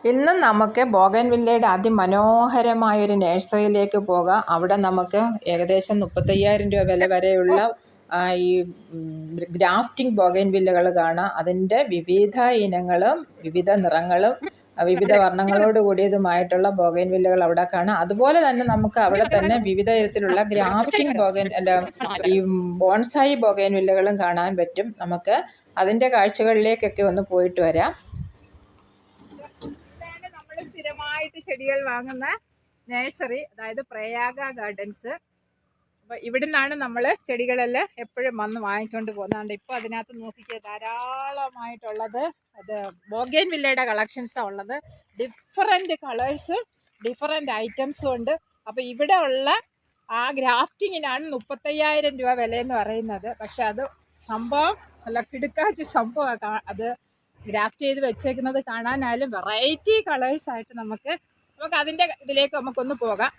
ഇന്ന് നമുക്ക് ബോഗൻവില്ലയുടെ അതിമനോഹരമായൊരു നഴ്സറിയിലേക്ക് പോകാം. അവിടെ നമുക്ക് ഏകദേശം 35,000 രൂപ വില വരെയുള്ള ഈ ഗ്രാഫ്റ്റിംഗ് ബോഗൻവില്ലകൾ കാണാം. അതിൻ്റെ വിവിധ ഇനങ്ങളും വിവിധ നിറങ്ങളും വിവിധ വർണ്ണങ്ങളോട് കൂടിയതുമായിട്ടുള്ള ബോഗൻവില്ലകൾ അവിടെ കാണാം. അതുപോലെ തന്നെ നമുക്ക് അവിടെ തന്നെ വിവിധ തരത്തിലുള്ള ഗ്രാഫ്റ്റിംഗ് ഈ ബോൺസായി ബോഗൻവില്ലകളും കാണാൻ പറ്റും. നമുക്ക് അതിൻ്റെ കാഴ്ചകളിലേക്കൊക്കെ ഒന്ന് പോയിട്ട് വരാം. സ്ഥിരമായിട്ട് ചെടികൾ വാങ്ങുന്ന നഴ്സറി, അതായത് പ്രയാഗ ഗാർഡൻസ്. അപ്പോൾ ഇവിടെ നിന്നാണ് നമ്മൾ ചെടികളെല്ലാം എപ്പോഴും വന്ന് വാങ്ങിക്കൊണ്ട് പോകുന്നുണ്ട്. ഇപ്പോൾ അതിനകത്ത് നോക്കിക്കുക, ധാരാളമായിട്ടുള്ളത് അത് ബോഗൻവില്ലയുടെ കളക്ഷൻസാണ് ഉള്ളത്. ഡിഫറെൻറ്റ് കളേഴ്സ്, ഡിഫറെൻറ്റ് ഐറ്റംസും ഉണ്ട്. അപ്പോൾ ഇവിടെ ഉള്ള ആ ഗ്രാഫ്റ്റിങ്ങിനാണ് 35,000 രൂപ വിലയെന്ന് പറയുന്നത്. പക്ഷെ അത് സംഭവം അല്ല, കിടുക്കാച്ചി സംഭവമാണ്. അത് ഗ്രാഫ്റ്റ് ചെയ്ത് വെച്ചേക്കുന്നത് കാണാനായാലും വെറൈറ്റി കളേഴ്സ് ആയിട്ട് നമുക്ക് അതിൻ്റെ ഇതിലേക്ക് നമുക്കൊന്ന് പോകാം.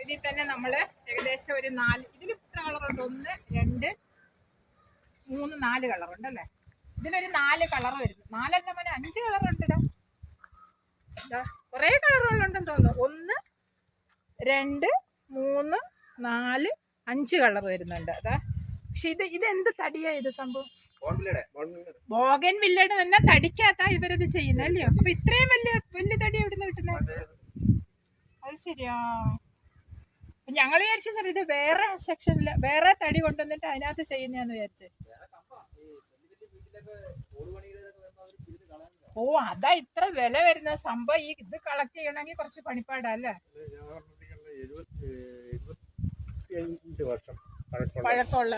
ഇതിൽ തന്നെ നമ്മൾ ഏകദേശം ഒരു 4, ഇതിൽ ഇത്ര കളറുണ്ട്, 1, 2, 3, 4 കളറുണ്ടല്ലേ. ഇതിനൊരു 4 കളർ വരുന്നു. 4 അല്ല, 5 കളറുണ്ട്. കുറേ കളറുകളുണ്ടെന്ന് തോന്നുന്നു. 1, 2, 3, 4, 5 കളർ വരുന്നുണ്ട്. അതാ. പക്ഷെ ഇതെന്ത് തടിയാ ഇത് സംഭവം? ബോഗൻവില്ലയുടെ തന്നെ തടിക്കാത്ത ഇവരിത് ചെയ്യുന്നല്ലേ. അപ്പൊ ഇത്രയും വലിയ തടി എവിടുന്ന് കിട്ടുന്നത്? അത് ശരിയാ. ഞങ്ങൾ വിചാരിച്ചത് ഇത് വേറെ സെക്ഷനില് വേറെ തടി കൊണ്ടുവന്നിട്ട് അതിനകത്ത് ചെയ്യുന്നതെന്ന് വിചാരിച്ചേ. ഓ, അതാ ഇത്ര വില വരുന്ന സംഭവം. ഇത് കളക്ട് ചെയ്യണമെങ്കിൽ കുറച്ച് പണിപ്പാടല്ലേ. പഴക്കമുള്ള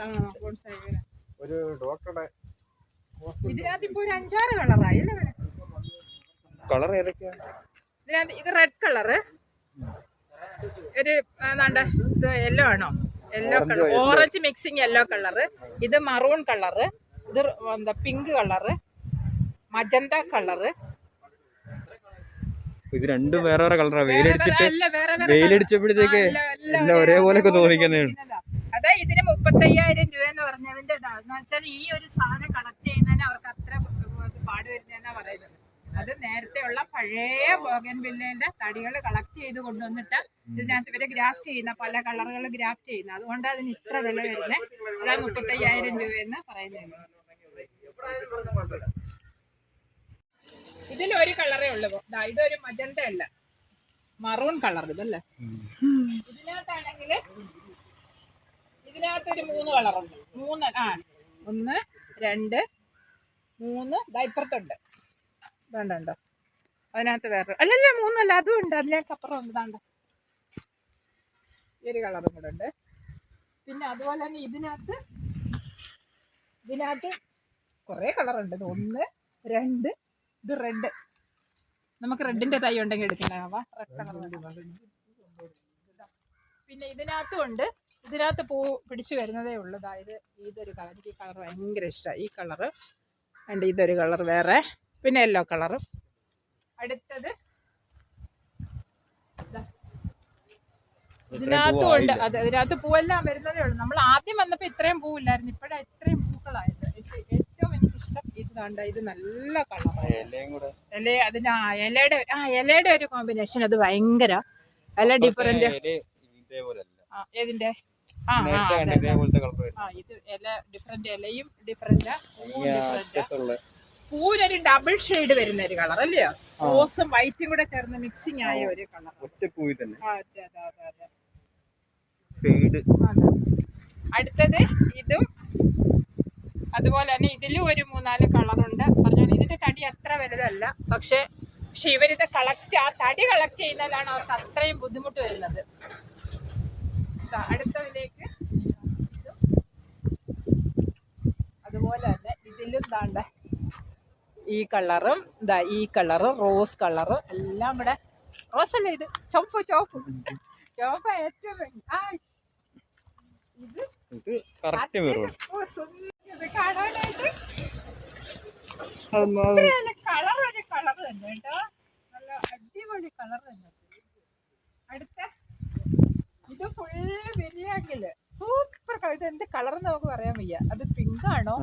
ഒരു ഡോക്ടറുടെ ഇതിനകത്ത് ഇപ്പൊ ഒരു 5-6 കളറായി അല്ലേ. കളർ ഏതൊക്കെയാ ഇതിനകത്ത്? ഇത് റെഡ് കളറ്, ഒരു ഇത് യെല്ലോ ആണോ? Yellow colour, orange mixing yellow colour. ഇത് മറൂൺ കളറ്, ഇത് പിങ്ക് കളറ്, മജന്ത കളറ്. ഇത് രണ്ടും വേറെ വേറെ കളറാ. വെയിലടിച്ചപ്പോഴത്തേക്ക് എല്ലാം ഒരേപോലെ തോന്നിക്കുന്നേ. അതാ ഇതിന് 35,000 രൂപ എന്ന് പറഞ്ഞതിന്റെ എന്ന് വെച്ചാൽ ഈ ഒരു സാധനം കളക്ട് ചെയ്യുന്നതിന് അവർക്ക് അത്ര പാട് വരുന്നതെന്നാ പറയുന്നത്. അത് നേരത്തെ ഉള്ള പഴയ ബോഗൻവില്ലയുടെ തടികൾ കളക്ട് ചെയ്ത് കൊണ്ടുവന്നിട്ട് ഇതിനകത്ത് ഇവര് ഗ്രാഫ്റ്റ് ചെയ്യുന്ന പല കളറുകൾ ഗ്രാഫ്റ്റ് ചെയ്യുന്ന, അതുകൊണ്ട് അതിന് ഇത്ര വില വരുന്നത്. അതാണ് 35,000 രൂപയെന്ന് പറയുന്നത്. ഇതിലൊരു കളറേ ഉള്ളൂ. ഇതൊരു മജന്ത അല്ല, മറൂൺ കളർ ഇതല്ലേ. ഇതിനകത്താണെങ്കിൽ ഇതിനകത്തൊരു 3 കളറുണ്ട്. 1, 2, 3 ഇപ്പുറത്തുണ്ട്. ഇതുണ്ടോ അതിനകത്ത് വേറെ? അല്ലല്ല, 3 അല്ല, അതും ഉണ്ട്. അതിലേക്ക് അപ്പുറം ഉണ്ട്. ഇതാണ്ട് ഈ ഒരു കളറും കൂടെ ഉണ്ട്. പിന്നെ അതുപോലെ തന്നെ ഇതിനകത്ത് കുറേ കളറുണ്ട്. 1, 2, ഇത് റെഡ്. നമുക്ക് റെഡിന്റെ തൈ ഉണ്ടെങ്കിൽ എടുക്കണ്ടാവാ. Red colour. പിന്നെ ഇതിനകത്തും ഉണ്ട്. ഇതിനകത്ത് പൂ പിടിച്ചു വരുന്നതേ ഉള്ളൂ. അതായത് ഇതൊരു കളർ, ഈ കളർ ഭയങ്കര ഇഷ്ടമാണ്. ഈ കളറ് എൻ്റെ ഇതൊരു കളർ വേറെ. പിന്നെ യെല്ലോ കളറും. അടുത്തത് ഇതിനകത്തും ഉണ്ട്. അതിനകത്ത് പൂവെല്ലാം വരുന്നതേ ഉള്ളൂ. നമ്മൾ ആദ്യം വന്നപ്പോൾ ഇത്രയും പൂവില്ലായിരുന്നു. ഇപ്പോഴാണ് ഇത്രയും പൂക്കളായത്. ഏറ്റവും എനിക്കിഷ്ടം ഇതാണ്. ഇത് നല്ല കളറാണ്. ഇലയുടെ ഒരു കോമ്പിനേഷൻ. അത് ഭയങ്കര ഇല ഡിഫറെന്റ്. ഏതിന്റെ? ആ ആ നേരത്തെ അതെ കണ്ട അതെ. ഇതേപോലത്തെ കളർ വരും. ആ ഇത് ഇല ഡിഫറെന്റ്, ഇലയും ഡിഫറെന്റ്, പൂവും ഡിഫറെന്റ്. അറ്റത്തുള്ള പൂവിനൊരു ഡബിൾ ഷെയ്ഡ് വരുന്ന ഒരു കളർ അല്ലയോ, റോസും വൈറ്റും കൂടെ ചേർന്ന് മിക്സിംഗ് ആയ ഒരു കളർ. ഒറ്റ പൂവിൽ തന്നെ അതെ അതെ അതെ അതെ. ഷെയ്ഡ്. അടുത്തത് ഇതും അതുപോലെ തന്നെ ഇതിലും ഒരു 3-4 കളറുണ്ട്. പറഞ്ഞാൽ ഇതിന്റെ തടി അത്ര വലുതല്ല, പക്ഷെ ഇവരിത് ആ തടി കളക്ട് ചെയ്യുന്നതിലാണ് അവർക്ക് അത്രയും ബുദ്ധിമുട്ട് വരുന്നത്. അടുത്തതിലേക്ക് ഇതും അതുപോലെ തന്നെ ഇതിലും താണ്ട ഈ കളറും ഈ കളറും റോസ് കളറും എല്ലാം ഇവിടെ. റോസ് അല്ലേ ഇത്, ചുവപ്പ് ഏറ്റവും ഇത് കറക്റ്റ് മെറൂൺ. കാണാനായിട്ട് കളർ ഒരു കളർ തന്നെ കേട്ടോ, നല്ല അടിപൊളി കളർ തന്നെ. അടുത്ത ഇത് ഫുള്ള് ബിരിയാണിയില് സൂപ്പർ കളർ. ഇത് എന്ത് കളർ നമുക്ക് പറയാൻ വയ്യ. അത് പിങ്ക് ആണോ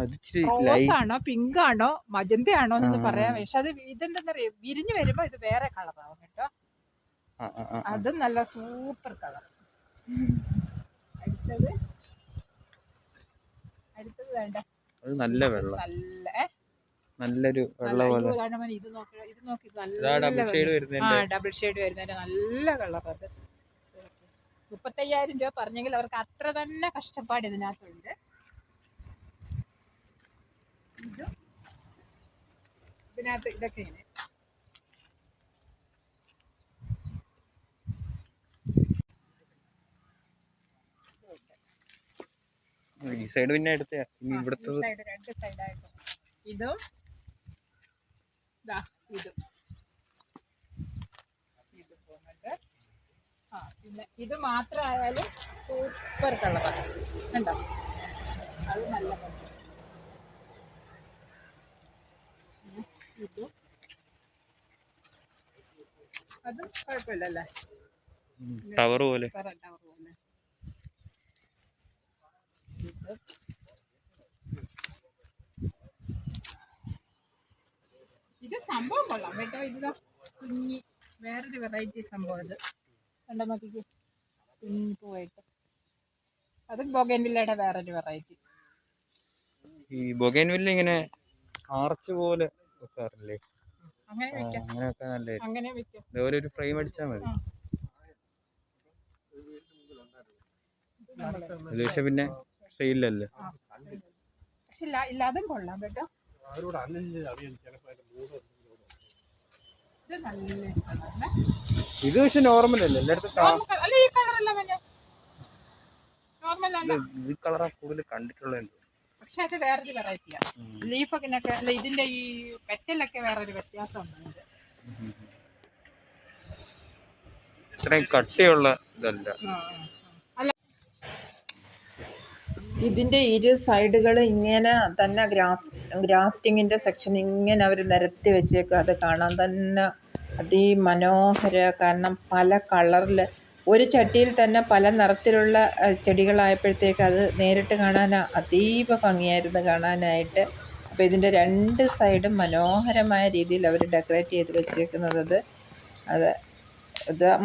റോസ് ആണോ പിങ്ക് ആണോ മജന്ത ആണോ എന്ന് പറയാൻ വയ്യ. പക്ഷെ അത് ഇതെന്താ വിരിഞ്ഞു വരുമ്പോ ഇത് വേറെ കളറാവും കേട്ടോ. അതും നല്ല സൂപ്പർ കളർ. അടുത്തത് വേണ്ട, അത് നല്ല വെള്ളം, നല്ലൊരു വെള്ള പോലെ. ഇത് നോക്കി നല്ല ഡബിൾ ഷെയ്ഡ് വരുന്നതിന്റെ നല്ല കളർ. അത് 35,000 രൂപ പറഞ്ഞെങ്കിൽ അവർക്ക് അത്ര തന്നെ കഷ്ടപ്പാട് ഇതിനകത്തുണ്ട്. ഇതിനകത്ത് ഇതൊക്കെ ഇങ്ങനെ ഈ സൈഡ് പിന്നെ എടുത്ത ഇവിടുത്തെ രണ്ട് സൈഡായിട്ട് ഇതും ഇതും ഇത് പോകുന്നുണ്ട്. പിന്നെ ഇത് മാത്രമായാലും സൂപ്പർ കളറാണ് കണ്ടോ, അത് നല്ല കളർ. ഇതും അതും കുഴപ്പമില്ലല്ലേ, ടവർ പോലെ. ഇത് സംഭവം കൊള്ളാം കേട്ടോ. ഇതിലോ കുഞ്ഞി വേറൊരു വെറൈറ്റി സംഭവം. ഇത് കണ്ടോ നോക്കിക്കേ, കുഞ്ഞി പൂവായിട്ട്. അതും ബൊഗൈൻവില്ലയുടെ വേറൊരു വെറൈറ്റി. ഈ ബൊഗൈൻവില്ല ഇങ്ങനെ ആർച്ച് പോലെ വെക്കാറില്ലേ? അങ്ങനെ വെക്കാം, അങ്ങനെയൊക്കെ നല്ല അങ്ങനെ വെക്കാം. ഇതുപോലെ ഒരു ഫ്രെയിം അടിച്ചാൽ മതി. ഇത് പക്ഷെ പിന്നെ സ്റ്റൈലല്ലേ. പക്ഷെ ഇല്ലാതും കൊള്ളാം കേട്ടോ. ഇത് പക്ഷെ നോർമൽ അല്ലേ എല്ലായിടത്തും? ഈ കളറാ കൂടുതൽ കണ്ടിട്ടുള്ളത്. പക്ഷെ അത് വേറൊരു വെറൈറ്റിയാണ്. ലീഫൊക്കെ അല്ല, ഇതിന്റെ ഈ പെറ്റലൊക്കെ വേറൊരു വ്യത്യാസമുണ്ട്. ഇത്രയും കട്ടിയുള്ള ഇതല്ല. ഇതിൻ്റെ ഇരു സൈഡുകൾ ഇങ്ങനെ തന്നെ ഗ്രാഫ്റ്റിങ്ങിൻ്റെ സെക്ഷൻ ഇങ്ങനെ അവർ നിരത്തി വെച്ചേക്കുക. അത് കാണാൻ തന്നെ അതിമനോഹര. കാരണം പല കളറിൽ ഒരു ചട്ടിയിൽ തന്നെ പല നിറത്തിലുള്ള ചെടികളായപ്പോഴത്തേക്ക് അത് നേരിട്ട് കാണാൻ അതീവ ഭംഗിയായിരുന്നു കാണാനായിട്ട്. അപ്പോൾ ഇതിൻ്റെ രണ്ട് സൈഡും മനോഹരമായ രീതിയിൽ അവർ ഡെക്കറേറ്റ് ചെയ്ത് വെച്ചേക്കുന്നത്.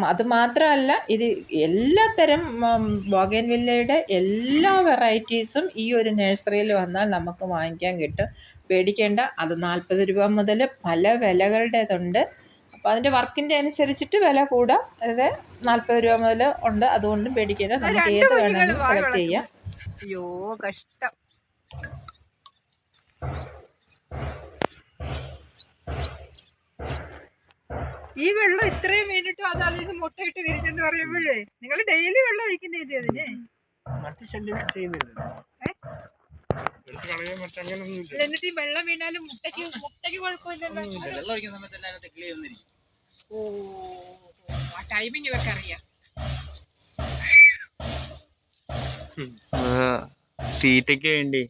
അത് മാത്രമല്ല, ഇത് എല്ലാത്തരം ബൊഗൈൻവില്ലയുടെ എല്ലാ വെറൈറ്റീസും ഈ ഒരു നഴ്സറിയിൽ വന്നാൽ നമുക്ക് വാങ്ങിക്കാൻ കിട്ടും. പേടിക്കേണ്ട, അത് 40 രൂപ മുതൽ പല വിലകളുടേതുണ്ട്. അപ്പോൾ അതിൻ്റെ വർക്കിൻ്റെ അനുസരിച്ചിട്ട് വില കൂടാം. അതായത് 40 രൂപ മുതൽ ഉണ്ട്. അതുകൊണ്ടും പേടിക്കേണ്ട, നമുക്ക് ഏത് വേണമെങ്കിലും സെലക്ട് ചെയ്യാം. അയ്യോ കഷ്ടം. ഈ വെള്ളം ഇത്രയും വീണിട്ടും അത് അതിന് മുട്ടയിട്ട് വിരിഞ്ഞെന്ന് പറയുമ്പോഴേ നിങ്ങൾ ഡെയിലി വെള്ളം ഒഴിക്കുന്നില്ലേ അതിന്? എന്നിട്ട് ഈ വെള്ളം വീണാലും മുട്ടയ്ക്ക് കുഴപ്പമില്ലല്ലോ. ഓ, ആ ടൈമിങ് ഇതൊക്കെ അറിയാം. തീറ്റയ്ക്ക് വേണ്ടി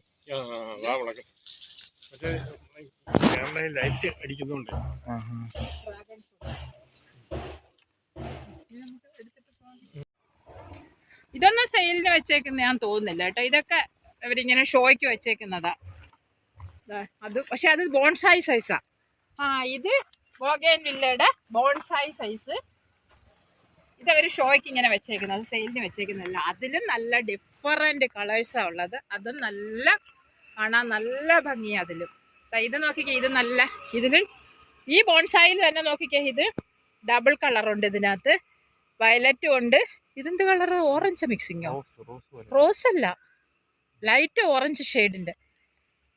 ലൈറ്റ് അടിക്കുന്നുണ്ട്. ഇതൊന്നും സെയിലിന് വെച്ചേക്കുന്ന ഞാൻ തോന്നുന്നില്ല കേട്ടോ. ഇതൊക്കെ അവരിങ്ങനെ ഷോയ്ക്ക് വെച്ചേക്കുന്നതാ. അത് പക്ഷെ അത് ബോൺസായി സൈസാ. ഇത് ബൊഗൈൻവില്ലയുടെ ബോൺസായി സൈസ്. ഇതവർ ഷോയ്ക്ക് ഇങ്ങനെ വെച്ചേക്കുന്നത്, അത് സെയിലിന് വെച്ചേക്കുന്നില്ല. അതിലും നല്ല ഡിഫറൻറ്റ് കളേഴ്സാണ് ഉള്ളത്. അതും നല്ല കാണാൻ നല്ല ഭംഗിയാണ് അതിലും. ഇത് നോക്കിക്കേ, ഇത് നല്ല ഇതിൽ ഈ ബോൺസായിൽ തന്നെ നോക്കിക്കേ, ഇത് ഡബിൾ കളറുണ്ട് ഇതിനകത്ത്, വയലറ്റും ഉണ്ട്. ഇതെന്ത് കളറ്? ഓറഞ്ച് മിക്സിങ്ങോ? റോസ് അല്ല, ലൈറ്റ് ഓറഞ്ച് ഷെയ്ഡിൻ്റെ.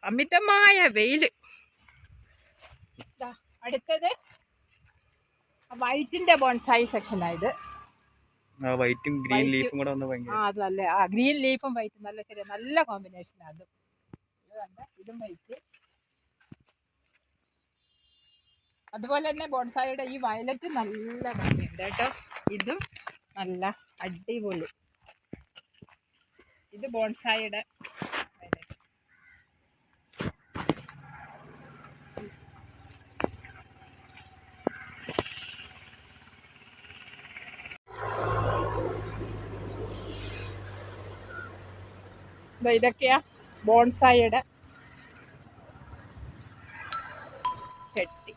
അമിതമായ വെയില്. അടുത്തത് വൈറ്റിന്റെ ബോൺസായി സെക്ഷനായത്. വൈറ്റും ഗ്രീൻ ലീഫും കൂടെ വന്ന് ഭയങ്കര അതല്ലേ, ഗ്രീൻ ലീഫും വൈറ്റും നല്ല ശരി, നല്ല കോമ്പിനേഷൻ. അതും ഇതും വൈറ്റ്. അതുപോലെ തന്നെ ബോൺസായിയുടെ ഈ വയലറ്റ് നല്ല ഭംഗിയുണ്ട് കേട്ടോ. ഇതും നല്ല അടിപൊളി. ഇത് ബോൺസായിയുടെ വയലറ്റ്. ഇതൊക്കെയാ ബോൺസായിയുടെ ചെട്ടി.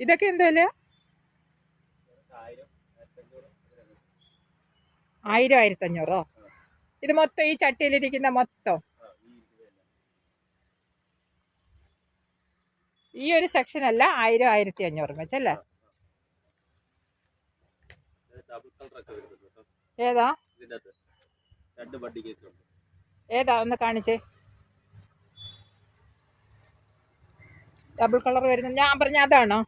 ഇതൊക്കെ എന്താ വില? 1000, 1500. ഇത് മൊത്തം ഈ ചട്ടിയിലിരിക്കുന്ന മൊത്തം ഈ ഒരു സെക്ഷൻ അല്ല, 1000, 1500 വെച്ചല്ലേ? ഏതാ ഏതാ ഒന്ന് കാണിച്ചേ. ഡബിൾ കളർ വരുന്നത് ഞാൻ പറഞ്ഞ അതാണോ?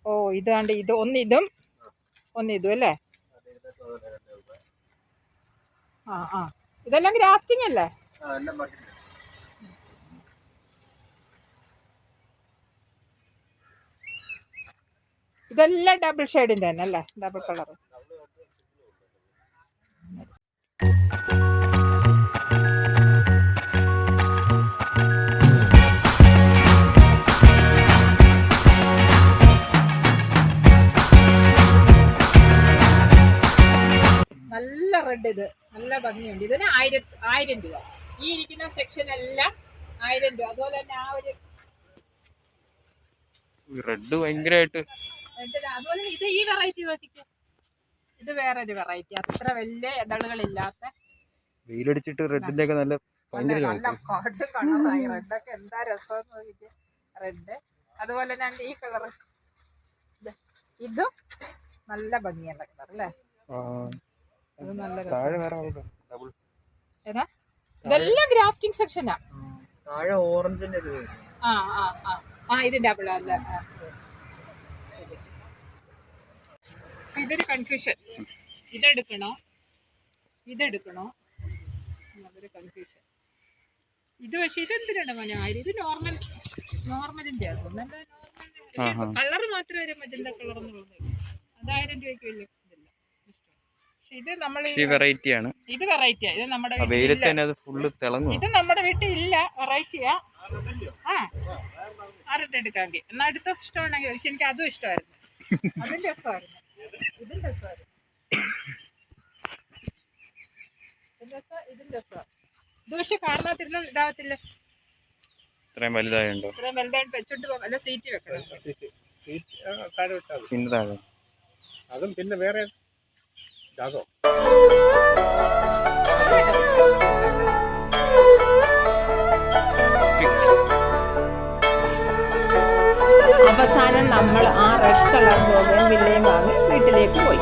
ഓ ഇതാണ്ട്, ഇത് ഒന്നിതും ഒന്നിതും അല്ലേ? ഇതെല്ലാം ഗ്രാഫ്റ്റിംഗ് അല്ലേ? ഇതെല്ലാം ഡബിൾ ഷെയ്ഡിൻ്റെ തന്നെ അല്ലേ? Double colour. നല്ല റെഡ്, ഇത് നല്ല ഭംഗിയുണ്ട്. ഇതിന് 1000 രൂപ. ഈ ഇരിക്കുന്ന സെക്ഷനെല്ലാം 1000 രൂപ. അതുപോലെ തന്നെ ആ ഒരു റെഡ് ഭയങ്കരമായിട്ട്. അതുപോലെ ഇത് ഈ വെറൈറ്റി നോക്കിക്കോ, ഇത് വേറൊരു വെറൈറ്റി, അത്ര വലിയ ഇതളുകളില്ലാത്ത. വെയിലടിച്ചിട്ട് റെഡിന്റെ ഒക്കെ നല്ല കളറായി. റെഡൊക്കെ എന്താ രസം നോക്കിക്കോ, റെഡ്. അതുപോലെ തന്നെ ഈ കളർ, ഇതും നല്ല ഭംഗിയുള്ള കളർ അല്ലേ? അത് നല്ല രസം. ഏതാ? ഇതെല്ലാം ഗ്രാഫ്റ്റിംഗ് സെക്ഷനാ. ഓറഞ്ചിന്റെ ഇത് ഡബിൾ അല്ല. ഇതൊരു കൺഫ്യൂഷൻ, ഇതെടുക്കണോ അതൊരു കൺഫ്യൂഷൻ. ഇത് പക്ഷേ ഇതെന്തിനാണ് മോനെ 1000? ഇത് നോർമലിന്റെ ആകും. നല്ല കളർ മാത്രമേ ഒരു മജന്ത കളർ എന്നുള്ളത്. അത് 1000 രൂപയ്ക്ക് വലിയ ഇതില്ല. പക്ഷെ ഇത് നമ്മൾ വെറൈറ്റിയാണ്. ഇത് വെറൈറ്റിയാ. ഇത് നമ്മുടെ ഇത് നമ്മുടെ വീട്ടിൽ ഇല്ല, വെറൈറ്റിയാ. ആരുടെ എടുക്കാമെങ്കിൽ എന്നാ അടുത്ത ഇഷ്ടമാണെങ്കിൽ. പക്ഷെ എനിക്ക് അതും ഇഷ്ടമായിരുന്നു, അതും രസമായിരുന്നു, ഇതും രസമായിരുന്നു. ഇതും രസമാണ്. ഇത് പക്ഷെ കാണാത്തിരുന്ന ഇതാകത്തില്ല. ഇത്രയും വലുതായുണ്ടോ? ഇത്രയും വലുതായിട്ട് വെച്ചോണ്ട് പോകാം. അല്ല സീറ്റ് വെക്കണം. അതും പിന്നെ വേറെ ജാഗോ. അവസാനം നമ്മൾ ആ റെഡ് കളർ ബോഗൻ വില്ലയും വാങ്ങി വീട്ടിലേക്ക് പോയി.